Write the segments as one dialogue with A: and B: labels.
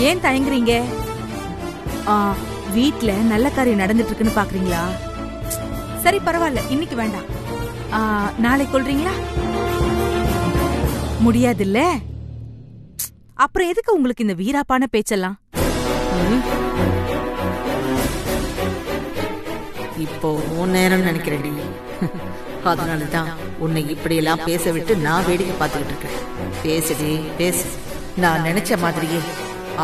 A: ஏன் தயங்குறீங்க? வீட்ல நல்ல காரியம் நடந்துட்டு இருக்குன்னு பாக்குறீங்களா? சரி பரவாயில்ல, இன்னைக்கு வேண்டாம். நாளைக்கு கொள்றீங்களா? முடியாதுல்ல? அப்புறம் எதுக்கு உங்களுக்கு இந்த வீராப்பான பேச்செல்லாம்?
B: இப்போ உன் நேரம் நினைக்கிறேன். அதனாலதான் உன்னை இப்படி எல்லாம் பேச விட்டு நான் வேடிக்கை பார்த்துக்கிட்டு இருக்கேன். பேசுடி பேசு. நான் நினைச்ச மாதிரியே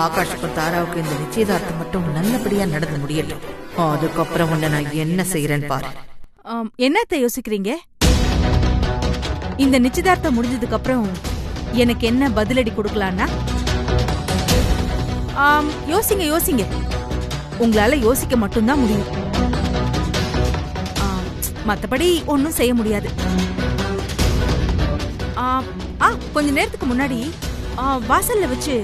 B: ஆகாஷுக்கும் தாராவுக்கும் இந்த நிச்சயதார்த்தம் மட்டும் நல்லபடியா நடந்து முடியட்டும். அதுக்கப்புறம் உன்னை நான் என்ன செய்யறேன்னு பாரு.
A: என்னத்த யோசிக்கிறீங்க? இந்த நிச்சயதார்த்தம் முடிஞ்சதுக்கு அப்புறம் எனக்கு என்ன பதிலடி கொடுக்கலான்னா? யோசிங்க யோசிங்க. உங்களால யோசிக்க மட்டும்தான் முடியும். மத்தபடி ஒன்னும் செய்ய முடியாது. கொஞ்ச நேரத்துக்கு முன்னாடி வாசல்ல வச்சு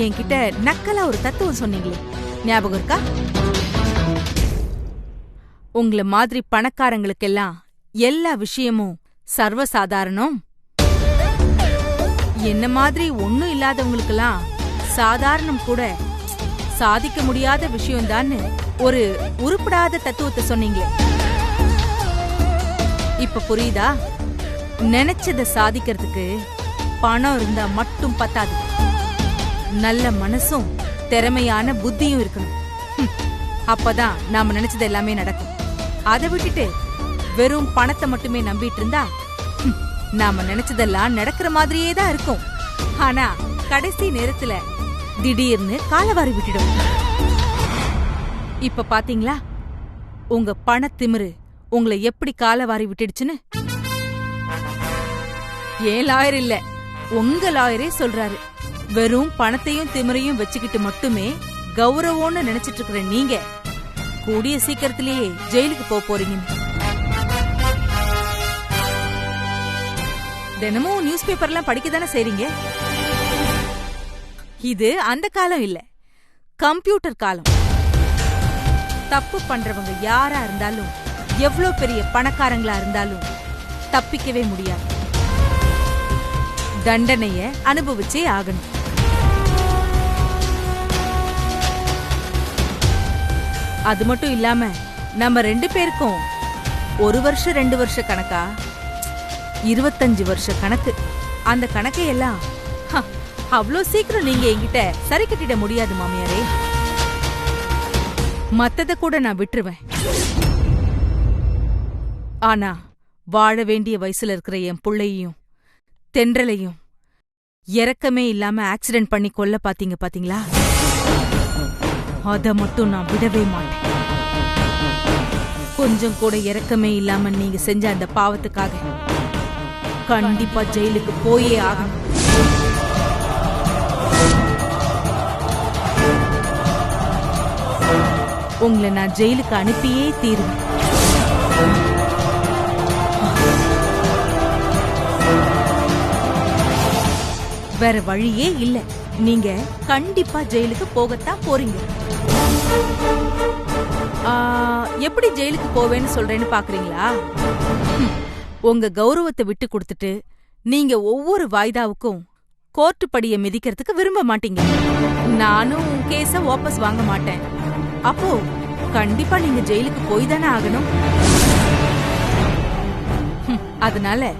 A: என்கிட்ட நக்கலா ஒரு தத்துவம் சொன்னீங்களே, ஞாபகம் இருக்கா? உங்களை மாதிரி பணக்காரங்களுக்கெல்லாம் எல்லா விஷயமும் சர்வசாதாரணம், என்ன மாதிரி ஒன்னும் இல்லாதவங்களுக்கெல்லாம் சாதாரணம் கூட சாதிக்க முடியாத விஷயம்தான்னு ஒரு உருப்படாத தத்துவத்தை சொன்னீங்களே, இப்ப புரியுதா? நினைச்சத சாதிக்கிறதுக்கு பணம் இருந்தா மட்டும் பத்தாது, நல்ல மனசும் திறமையான புத்தியும் இருக்கணும். அப்பதான் நாம நினைச்சது எல்லாமே நடக்கும். அதை விட்டுட்டு வெறும் பணத்தை மட்டுமே நம்பிட்டு இருந்தா நாம நினைச்சதெல்லாம் நடக்கிற மாதிரியே தான் இருக்கும். ஆனா கடைசி நேரத்துல திடீர்னு காலவாரி விட்டுடும். இப்ப பாத்தீங்களா உங்க பண திமிரு உங்களை எப்படி காலவாரி விட்டுடுச்சுன்னு? ஏன் லாயர் இல்ல, உங்க லாயரே சொல்றாரு. வெறும் பணத்தையும் திமிரையும் வச்சுக்கிட்டு மட்டுமே கௌரவம்னு நினைச்சிட்டு இருக்கிற நீங்க கூடிய சீக்கிரத்திலேயே ஜெயிலுக்கு போறீங்க. தினமும் நியூஸ் பேப்பர்லாம் படிக்கதானே செய்றீங்க. இது அந்த காலம் இல்ல, கம்ப்யூட்டர் காலம். தப்பு பண்றவங்க யாரா இருந்தாலும், எவ்வளவு பெரிய பணக்காரங்களா இருந்தாலும் தப்பிக்கவே முடியாது. தண்டனைய அனுபவிச்சே ஆகணும். அது மட்டும் இல்லாம நம்ம 2 பேருக்கும் 1 வருஷம் 2 வருஷ கணக்கா, 25 வருஷ கணக்கு. அந்த கணக்கையெல்லாம் அவ்வளோ சீக்கிரம் நீங்க என்கிட்ட சரி கட்டிட முடியாது மாமியாரே. மத்தத கூட நான் விட்டுருவேன். ஆனா வாழ வேண்டிய வயசுல இருக்கிற என் புள்ளையையும் தென்றலையும் இரக்கமே இல்லாம ஆக்சிடென்ட் பண்ணி கொல்ல பாத்தீங்களா? அத மட்டும் நான் விடவே மாட்டேன். கொஞ்சம் கூட இரக்கமே இல்லாம நீங்க செஞ்ச அந்த பாவத்துக்காக கண்டிப்பா ஜெயிலுக்கு போயே ஆகணும். உங்களை நான் ஜெயிலுக்கு அனுப்பியே தீருவேன். வேற வழியே இல்ல. நீங்க கண்டிப்பா ஜெயிலுக்கு போகத்தான் போறீங்க. எப்படி ஜெயிலுக்கு போவேன்னு சொல்றேன்னு பாக்குறீங்களா? உங்க கௌரவத்தை விட்டு கொடுத்துட்டு நீங்க ஒவ்வொரு வாய்தாவுக்கும் கோர்ட்டு படிய மிதிக்கிறதுக்கு விரும்ப மாட்டீங்க. நானும் கேஸ வாபஸ் வாங்க மாட்டேன். அப்போ கண்டிப்பா நீங்க ஜெயிலுக்கு போய் தானே ஆகணும். அதனால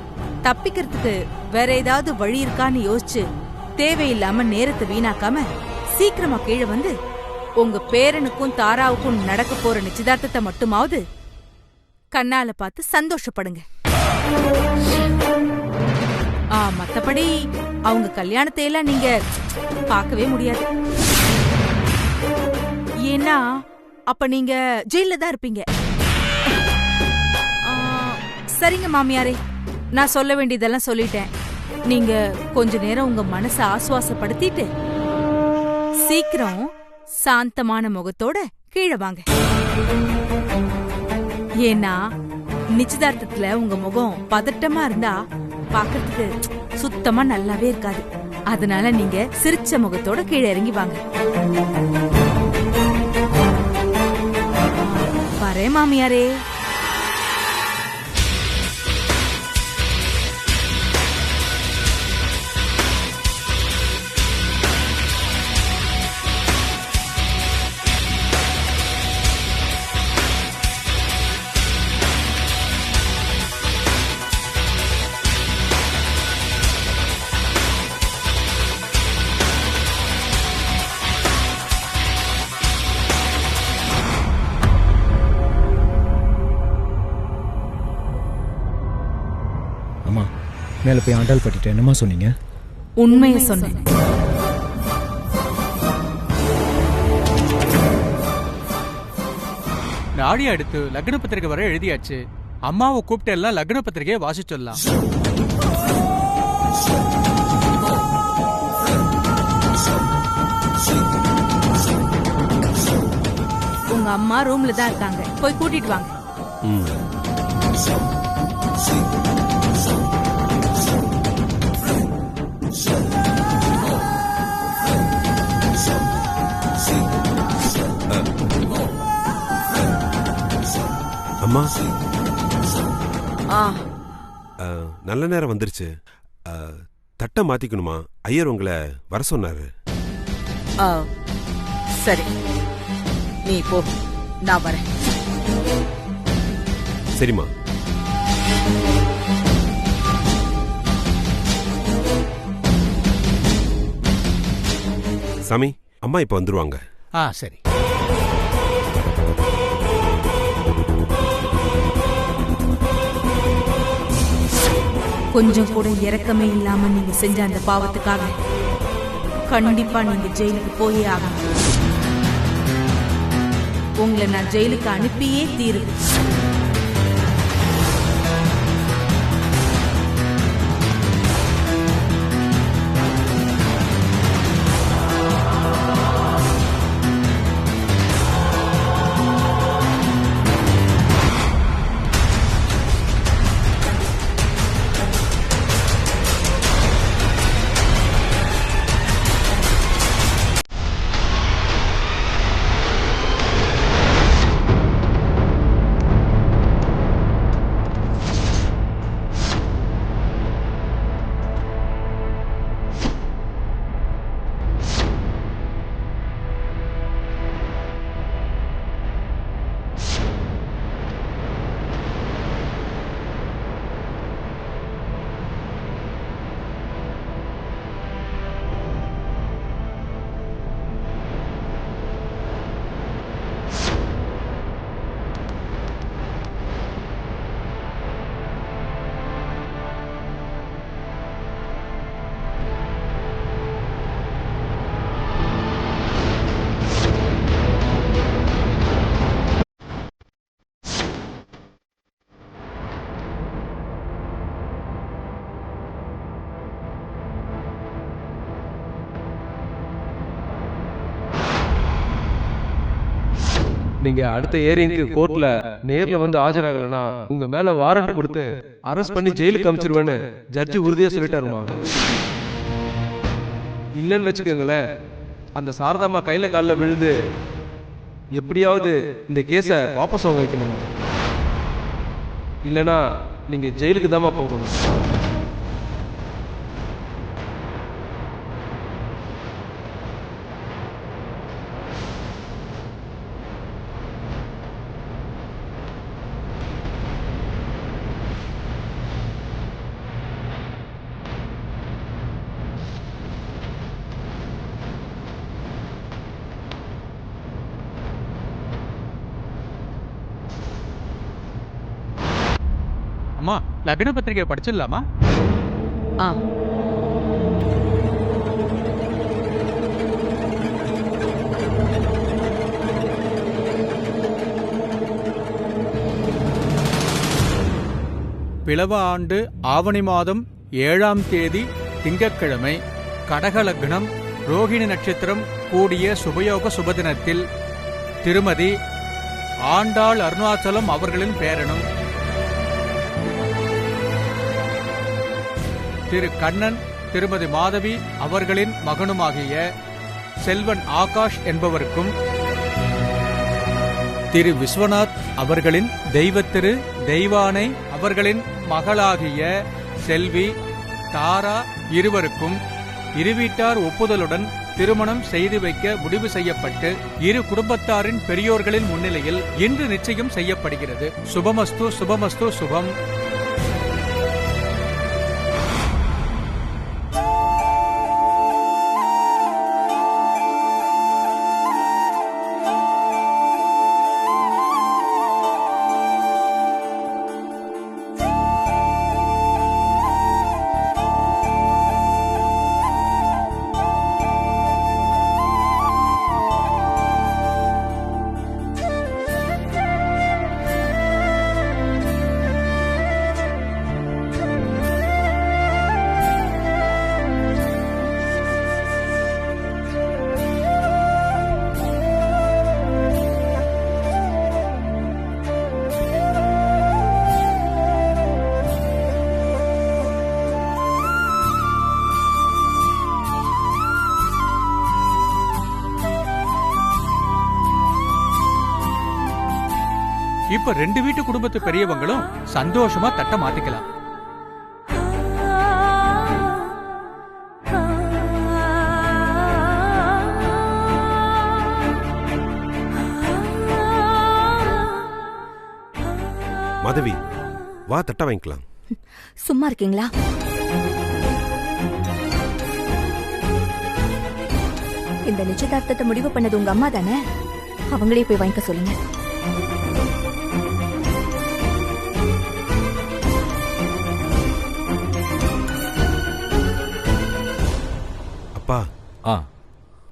A: தப்பிக்கிறதுக்கு வேற ஏதாவது வழி இருக்கான்னு யோசிச்சு தேவையில்லாம நேரத்தை வீணாக்காம சீக்கிரமா கீழே வந்து உங்க பேரனுக்கும் தாராவுக்கும் நடக்க போற நிச்சயதார்த்தத்தை மட்டுமாவது கண்ணால பார்த்து சந்தோஷப்படுங்க. மத்தபடி அவங்க கல்யாணத்தை எல்லாம் நீங்க பார்க்கவே முடியாது. ஏன்னா அப்ப நீங்க ஜெயில தான் இருப்பீங்க. சரிங்க மாமியாரே, நான் சொல்ல வேண்டியதெல்லாம் சொல்லிட்டேன். நீங்க கொஞ்ச நேரம் உங்க மனசை ஆசுவாசப்படுத்திட்டு சீக்கிரம் சாந்தமான முகத்தோட கீழே வாங்க. ஏன்னா நிச்சயதார்த்தத்துல உங்க முகம் பதட்டமா இருந்தா பாக்கிறதுக்கு சுத்தமா நல்லாவே இருக்காது. அதனால நீங்க சிரிச்ச முகத்தோட கீழே இறங்கி வாங்க. வரேன் மாமியாரே.
C: மேலே போய் ஆண்டாள் பட்டிட்டு என்னம்மா சொன்னீங்க?
A: உண்மையை சொன்னேன்.
D: நாடியை எடுத்து லக்ன பத்திரிகை வர எழுதியாச்சு. அம்மாவை கூப்பிட்டு எல்லாம் லக்ன பத்திரிகையை வாசிச்சிடலாம்.
A: உங்க அம்மா ரூம்ல தான் இருக்காங்க, போய் கூட்டிட்டு வாங்க.
E: அம்மா,
B: ஆ
E: நல்ல நேரம் வந்துருச்சு. தட்டை மாத்திக்கணுமா? ஐயர் உங்களை வர சொன்னாரு.
B: ஆ, சரி, நீ போ, நான் வரேன்.
E: சரிம்மா. சாமி, அம்மா இப்ப வந்துருவாங்க.
D: சரி.
A: கொஞ்சம் கூட இரக்கமே இல்லாம நீங்க செஞ்ச அந்த பாவத்துக்காக கண்டிப்பா நீங்க ஜெயிலுக்கு போயே ஆகணும். உங்களை நான் ஜெயிலுக்கு அனுப்பியே தீருது.
F: நீங்க அடுத்த ஏரிக்கு கோர்ட்ல நேர்ல வந்து ஆஜராகலன்னா உங்க மேல வாரண்ட் கொடுத்து அரெஸ்ட் பண்ணி ஜெயிலுக்கு அனுப்பிச்சிருவேன்னு ஜட்ஜி உறுதியா சொல்லிட்டாருமா. இல்லைன்னு வச்சுக்கோங்களேன், அந்த சாரதாம்மா கையில காலில் விழுந்து எப்படியாவது இந்த கேஸை வாபஸ் வாங்க வைக்கணும். இல்லைன்னா நீங்க ஜெயிலுக்கு தாம்மா போகணும்.
D: அம்மா, லக்ன பத்திரிகையை படிச்சிடலாமா?
B: ஆ,
D: பிளவ ஆண்டு ஆவணி மாதம் 7ஆம் தேதி திங்கட்கிழமை, கடக லக்னம், ரோகிணி நட்சத்திரம் கூடிய சுபயோக சுபதினத்தில் திருமதி ஆண்டாள் அருணாச்சலம் அவர்களின் பேரனும் திரு கண்ணன் திருமதி மாதவி அவர்களின் மகனுமாகிய செல்வன் ஆகாஷ் என்பவருக்கும் திரு விஸ்வநாத் அவர்களின் தெய்வத்திரு தெய்வானை அவர்களின் மகளாகிய செல்வி தாரா இருவருக்கும் இருவீட்டார் ஒப்புதலுடன் திருமணம் செய்து வைக்க முடிவு செய்யப்பட்டு இரு குடும்பத்தாரின் பெரியோர்களின் முன்னிலையில் இன்று நிச்சயம் செய்யப்படுகிறது. சுபமஸ்து சுபமஸ்து சுபம். இப்ப 2 வீட்டு குடும்பத்து பெரியவங்களும் சந்தோஷமா தட்டை மாத்திக்கலாம்.
E: மாதவி, வா தட்டை வாங்கிக்கலாம்.
G: சும்மா இருக்கீங்களா? இந்த நிச்சயதார்த்தத்தை முடிவு பண்ணது உங்க அம்மா தானே? அவங்களே போய் வாங்கிக்க சொல்லுங்க.
E: அப்பா,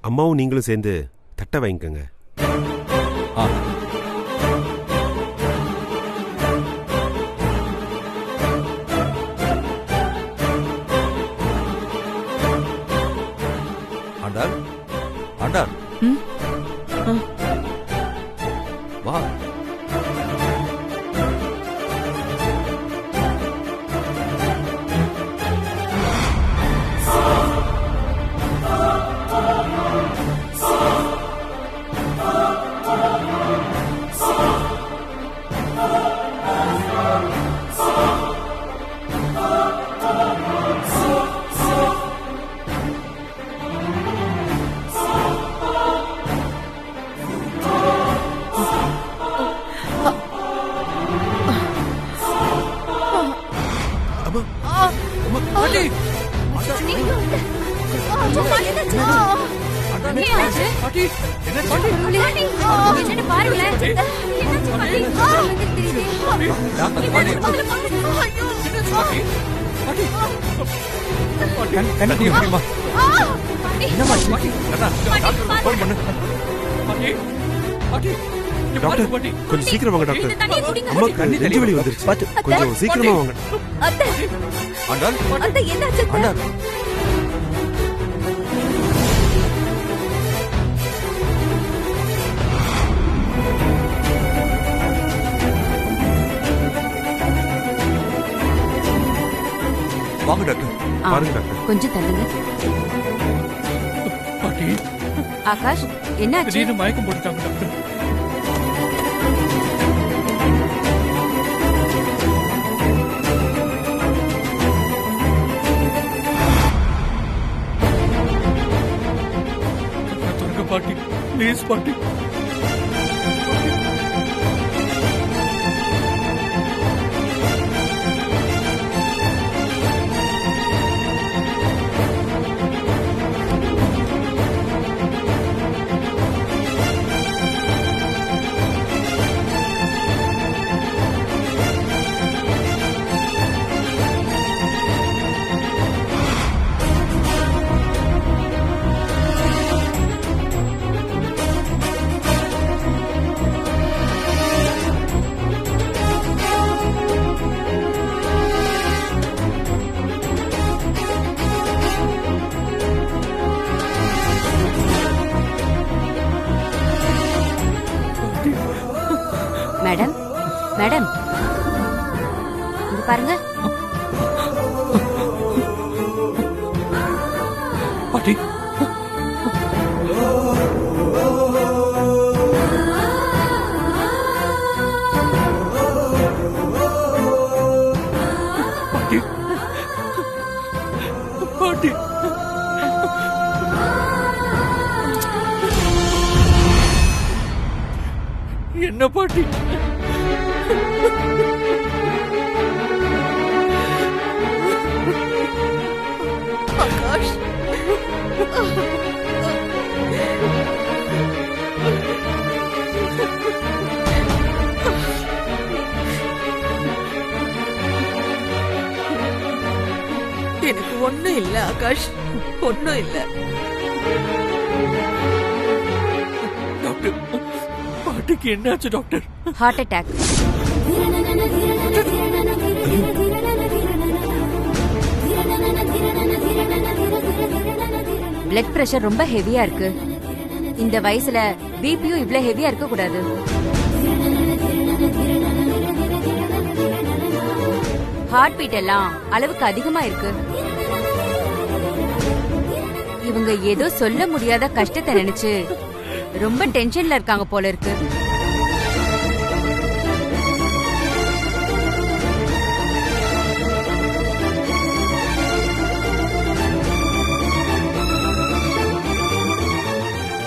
E: அம்மாவும் நீங்களும் சேர்ந்து தட்டை வாங்கிக்கோங்க.
H: ஆண்டாள், ஆண்டாள், வா.
E: டாக்டர், கொஞ்சம் சீக்கிரம் வாங்க டாக்டர். அம்மாக்கு நெஞ்சு வலி வந்துருச்சு. கொஞ்சம் சீக்கிரமா வாங்க.
H: ஆண்டாள்,
G: என்னாச்சு?
H: ஆண்டாள், வாங்க டாக்டர்.
E: பாருங்க டாக்டர்.
G: கொஞ்சம் தள்ளுங்க.
D: பாட்டி,
G: ஆகாஷ், என்னாச்சு?
D: திடீர்னு மயக்கம் போட்டுட்டாங்க டாக்டர். பாட்டி, ப்ளீஸ் பாட்டி.
G: மேடம், மேடம், இங்க பாருங்க.
D: பாட்டி, பாட்டி, பாட்டி, என்ன பாட்டி?
G: ஆகாஷ்,
B: எனக்கு ஒண்ணும் இல்ல ஆகாஷ், ஒண்ணும் இல்ல.
D: டாக்டர், பாட்டிக்கு என்னாச்சு doctor?
G: Heart attack. Blood pressure ரொம்ப ஹெவியா இருக்கு. இந்த வயசுல பிபியும் இவ்ளோ ஹெவியா இருக்க கூடாது. ஹார்ட் பீட் எல்லாம் அளவுக்கு அதிகமா இருக்கு. இவங்க ஏதோ சொல்ல முடியாத கஷ்டத்தை நினைச்சு ரொம்ப டென்ஷன்ல இருக்காங்க போல இருக்கு.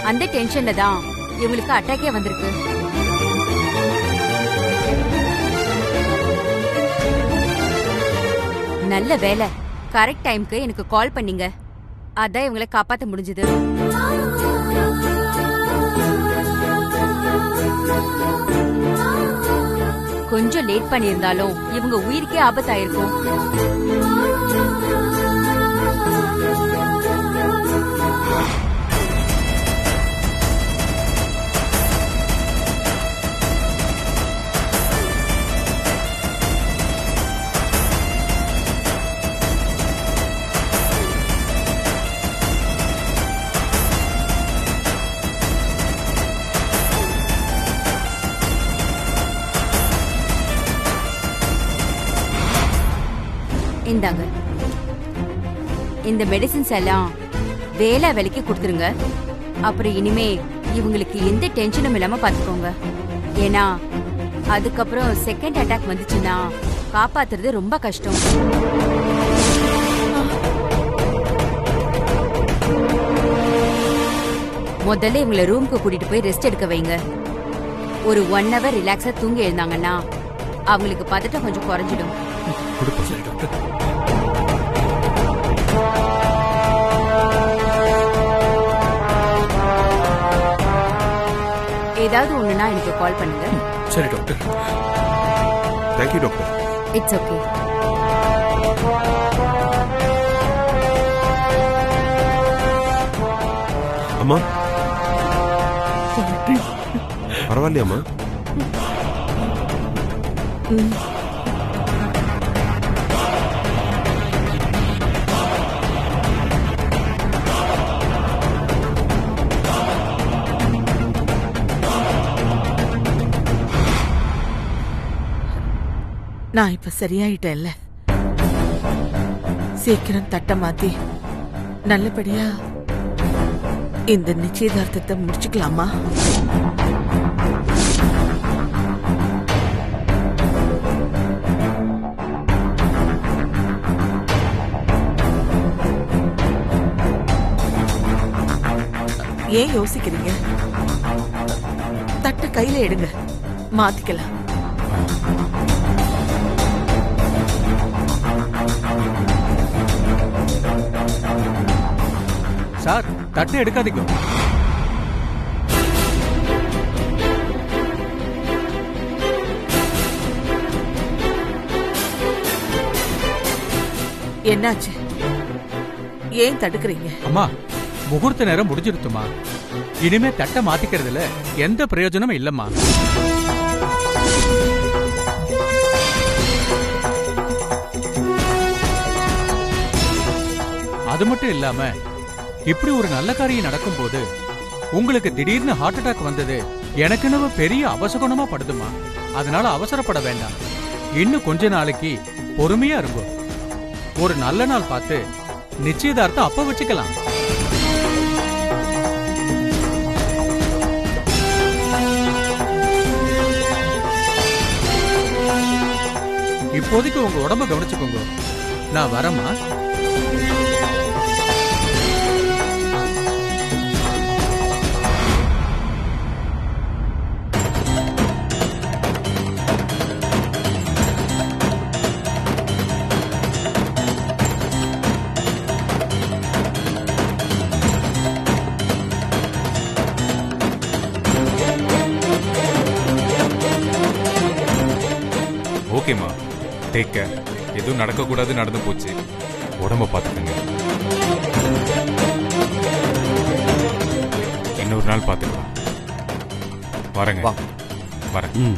G: அந்த டென்ஷன்ல தான் இவங்களுக்கு அட்டாக்கே வந்திருக்கு. நல்ல வேலை, கரெக்ட் டைம்க்கு எனக்கு கால் பண்ணீங்க. அதான் இவங்களை காப்பாத்த முடிஞ்சது. கொஞ்சம் லேட் பண்ணியிருந்தாலும் இவங்க உயிருக்கே ஆபத்தாயிருக்கும். இந்தாங்க, இந்த மெடிசின்ஸ் எல்லாம் வேலை வேலைக்கு கொடுத்துருங்க. அப்புறம் இனிமே இவங்களுக்கு எந்த டென்ஷனும் இல்லாம பாத்துக்கோங்க. ஏன்னா அதுக்கப்புறம் செகண்ட் அட்டாக் வந்துச்சுன்னா காப்பாத்துறது ரொம்ப கஷ்டம். முதல்ல இவங்களை ரூமுக்கு கூட்டிட்டு போய் ரெஸ்ட் எடுக்க வைங்க. ஒரு 1 hour ரிலாக்ஸா தூங்கி எழுந்தாங்கன்னா அவங்களுக்கு பதட்டம் கொஞ்சம் குறைஞ்சிடும். ஏதாவது ஒண்ணுனா எனக்கு கால் பண்ணுங்க.
E: சரி doctor. Thank you doctor.
G: It's okay.
E: அம்மா பரவாயில்லையாம்மா?
B: நான் இப்ப சரியாயிட்டேன்ல. சீக்கிரம் தட்டை மாத்தி நல்லபடியா இந்த நிச்சயதார்த்தத்தை முடிச்சுக்கலாமா? ஏன் யோசிக்கிறீங்க? தட்டை கையில எடுங்க, மாத்திக்கலாம்.
D: சார், தட்டை எடுக்காதீங்க.
B: என்னாச்சு? ஏன் தடுக்கிறீங்க?
D: அம்மா, முகூர்த்த நேரம் முடிஞ்சிருத்துமா. இனிமே தட்டை மாத்திக்கிறதுல எந்த பிரயோஜனமும் இல்லம்மா. அது மட்டும் இல்லாம இப்படி ஒரு நல்ல காரியம் நடக்கும் போது உங்களுக்கு திடீர்னு ஹார்ட் அட்டாக் வந்தது எனக்குன்னு பெரிய அபசகுணமா படுதுமா. அதனால அவசரப்பட வேண்டாம். இன்னும் கொஞ்ச நாளைக்கு பொறுமையா இருக்கும். ஒரு நல்ல நாள் பார்த்து நிச்சயதார்த்தம் அப்ப வச்சுக்கலாம். இப்போதைக்கு உங்க உடம்ப கவனிச்சுக்கோங்க. நான் வரேம்மா.
I: ஓகேம்மா, டேக் கேர். எதுவும் நடக்கக்கூடாது, நடந்து போச்சு. உடம்ப பார்த்துக்கங்க. இன்னொரு நாள் பார்த்துக்கலாம். வரேங்க. வரேன்.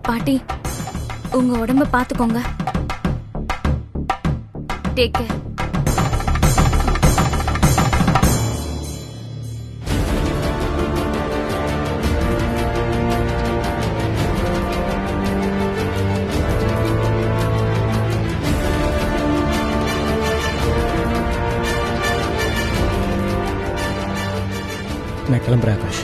J: பாட்டி, உங்க உடம்ப பாத்துக்கோங்க. Take care.
C: கிளம்புறேன் ஆகாஷ்.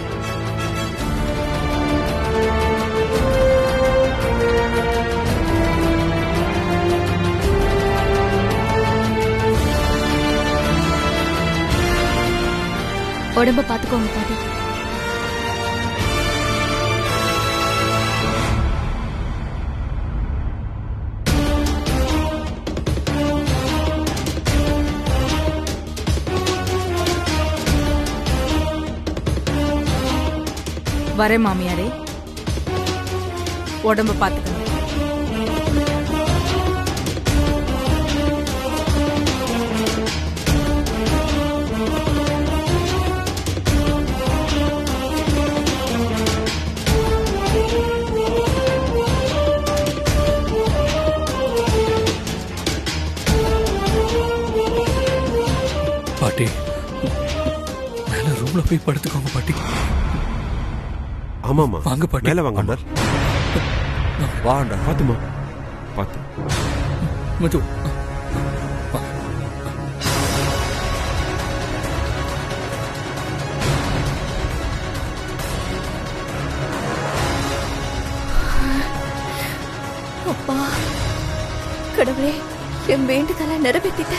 J: உடம்ப பாத்துக்கோங்க பாட்டி.
A: வரேன் மாமியாரே, உடம்ப பாத்துக்கணும்.
K: பாட்டி மேல ரூம்ல போய் படுத்துக்கோங்க பாட்டி.
E: ஆமாமா
K: வாங்க பாட்டி.
E: மேல வாங்க ஆண்டாள்.
H: வா ஆண்டாள்.
E: பாத்துமா பாத்து.
K: மது
J: அப்பா கடவுளே, என் வேண்டுதலை நிறைவேற்றிட்ட.